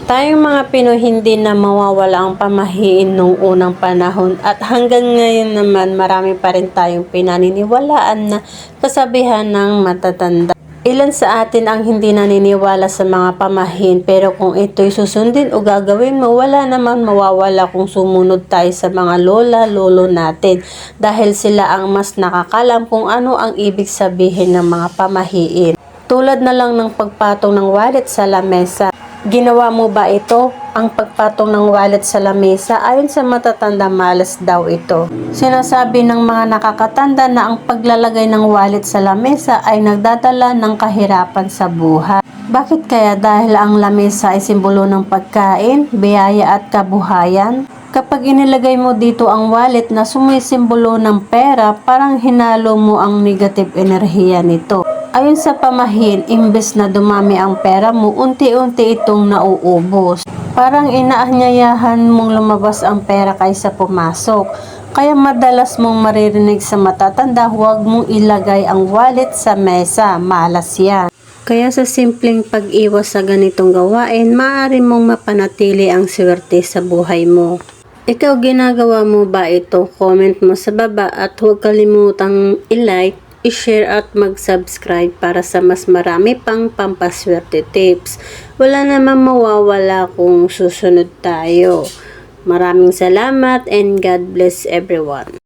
Tayong mga Pinoy hindi na mawawala ang pamahiin nung unang panahon at hanggang ngayon naman marami pa rin tayong pinaniniwalaan na kasabihan ng matatanda. Ilan sa atin ang hindi naniniwala sa mga pamahiin pero kung ito'y susundin o gagawin mo, wala naman mawawala kung sumunod tayo sa mga lola, lolo natin dahil sila ang mas nakakalam kung ano ang ibig sabihin ng mga pamahiin. Tulad na lang ng pagpatong ng wallet sa lamesa. Ginawa mo ba ito? Ang pagpatong ng wallet sa lamesa ayon sa matatanda malas daw ito. Sinasabi ng mga nakakatanda na ang paglalagay ng wallet sa lamesa ay nagdadala ng kahirapan sa buhay. Bakit kaya? Dahil ang lamesa ay simbolo ng pagkain, biyaya at kabuhayan. Kapag inilagay mo dito ang wallet na sumisimbolo ng pera, parang hinalo mo ang negative enerhiya nito. Ayon sa pamahiin, imbes na dumami ang pera mo, unti-unti itong nauubos. Parang inaanyayahan mong lumabas ang pera kaysa pumasok. Kaya madalas mong maririnig sa matatanda, huwag mong ilagay ang wallet sa mesa, malas yan. Kaya sa simpleng pag-iwas sa ganitong gawain, maaari mong mapanatili ang swerte sa buhay mo. Ikaw, ginagawa mo ba ito? Comment mo sa baba at huwag kalimutang i-like, i-share at mag-subscribe para sa mas marami pang pampaswerte tips. Wala namang mawawala kung susunod tayo. Maraming salamat and God bless everyone.